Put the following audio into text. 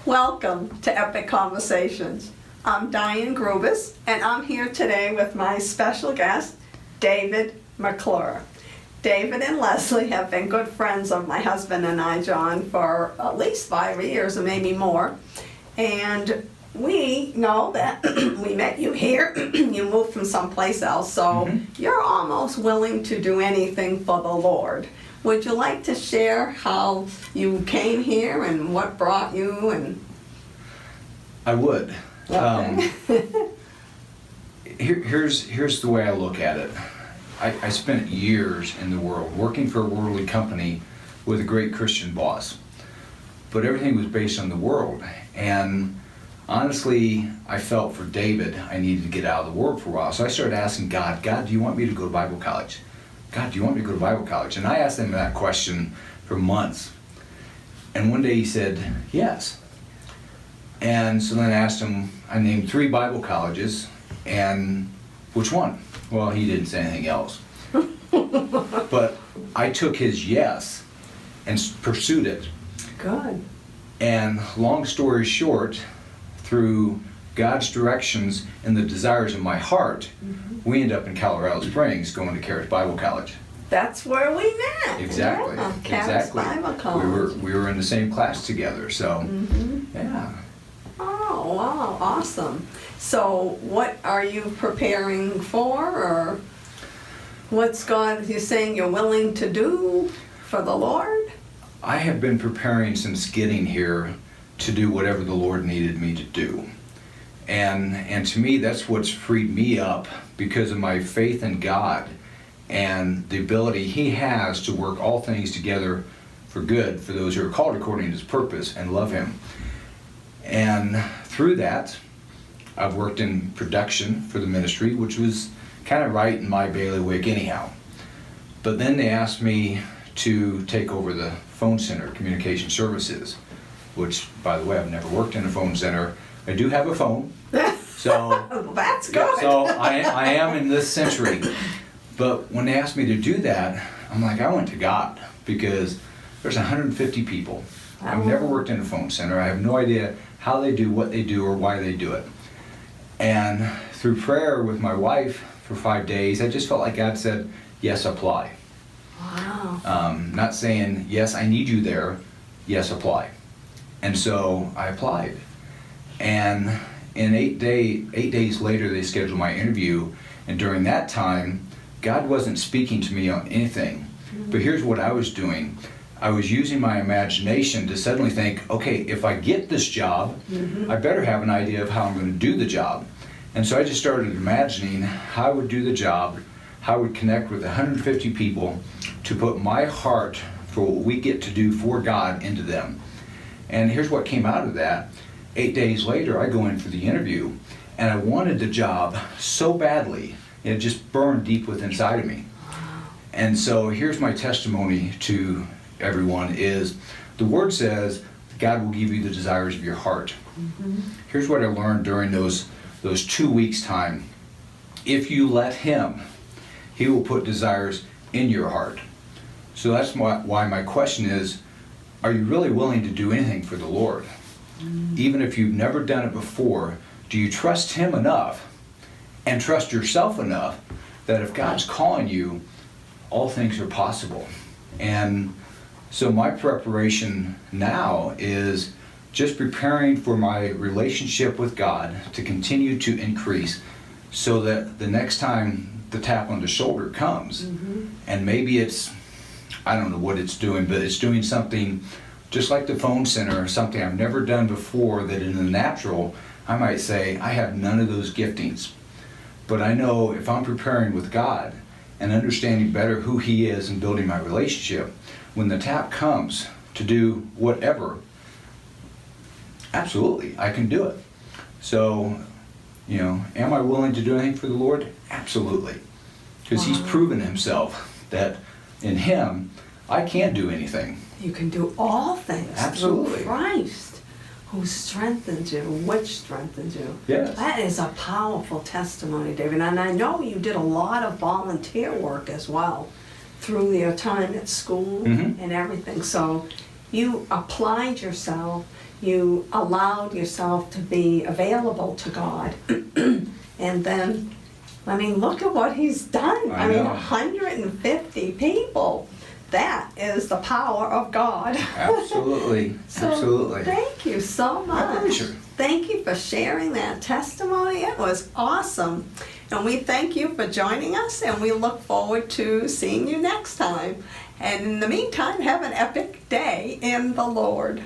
Welcome to Epic Conversations. I'm Diane Grubus, and I'm here today with my special guest, David McClure. David and Leslie have been good friends of my husband and I, John, for at least 5 years or maybe more. And we know that we met you here, you moved from someplace else, so you're almost willing to do anything for the Lord. Would you like to share how you came here and what brought you? And I would. okay. Here's the way I look at it. I spent years in the world working for a worldly company with a great Christian boss, but everything was based on the world. And honestly, I felt for David, I needed to get out of the world for a while. So I started asking God, do you want me to go to Bible college? God, do you want me to go to Bible college? And I asked him that question for months. And one day he said, yes. And so then I asked him, I named 3 Bible colleges, and which one? Well, he didn't say anything else. But I took his yes and pursued it. Good. And long story short, through God's directions and the desires of my heart, we ended up in Colorado Springs going to Charis Bible College. That's where we met. Exactly. Yeah, Charis Exactly. Bible College. We were in the same class together, so yeah. Oh, wow, awesome. So what are you preparing for, or what's God, you're saying you're willing to do for the Lord? I have been preparing since getting here to do whatever the Lord needed me to do. And to me, that's what's freed me up because of my faith in God and the ability He has to work all things together for good for those who are called according to His purpose and love Him. And through that, I've worked in production for the ministry, which was kind of right in my bailiwick anyhow. But then they asked me to take over the phone center, communication services, which, by the way, I've never worked in a phone center. I do have a phone, so That's good. so I am in this century. But when they asked me to do that, I'm like, I went to God because there's 150 people. I've never worked in a phone center. I have no idea how they do what they do or why they do it. And through prayer with my wife for 5 days, I just felt like God said, yes, apply. Wow. Not saying, yes, I need you there, yes, apply. And so I applied. And in 8 days later, they scheduled my interview. And during that time, God wasn't speaking to me on anything. But here's what I was doing. I was using my imagination to suddenly think, okay, if I get this job, I better have an idea of how I'm going to do the job. And so I just started imagining how I would do the job, how I would connect with 150 people to put my heart for what we get to do for God into them. And here's what came out of that. 8 days later, I go in for the interview, and I wanted the job so badly, it just burned deep within inside of me. And so here's my testimony to everyone is, the Word says, God will give you the desires of your heart. Here's what I learned during those 2 weeks' time. If you let Him, He will put desires in your heart. So that's why my question is, are you really willing to do anything for the Lord? Even if you've never done it before, do you trust Him enough and trust yourself enough that if God's calling you, all things are possible? And so my preparation now is just preparing for my relationship with God to continue to increase so that the next time the tap on the shoulder comes, and maybe it's, I don't know what it's doing, but it's doing something just like the phone center, something I've never done before, that in the natural, I might say, I have none of those giftings. But I know if I'm preparing with God and understanding better who He is and building my relationship, when the tap comes to do whatever, absolutely, I can do it. So, am I willing to do anything for the Lord? Absolutely. Because He's proven Himself that in Him, I can do anything. You can do all things Absolutely. through Christ, who strengthens you, which strengthens you. Yes. That is a powerful testimony, David. And I know you did a lot of volunteer work as well through your time at school and everything. So you applied yourself, you allowed yourself to be available to God. And then, I mean, look at what he's done. I I mean, know. 150 people. That is the power of God. Absolutely. So, Absolutely. thank you so much. My pleasure. Thank you for sharing that testimony. It was awesome. And we thank you for joining us, and we look forward to seeing you next time. And in the meantime, have an epic day in the Lord.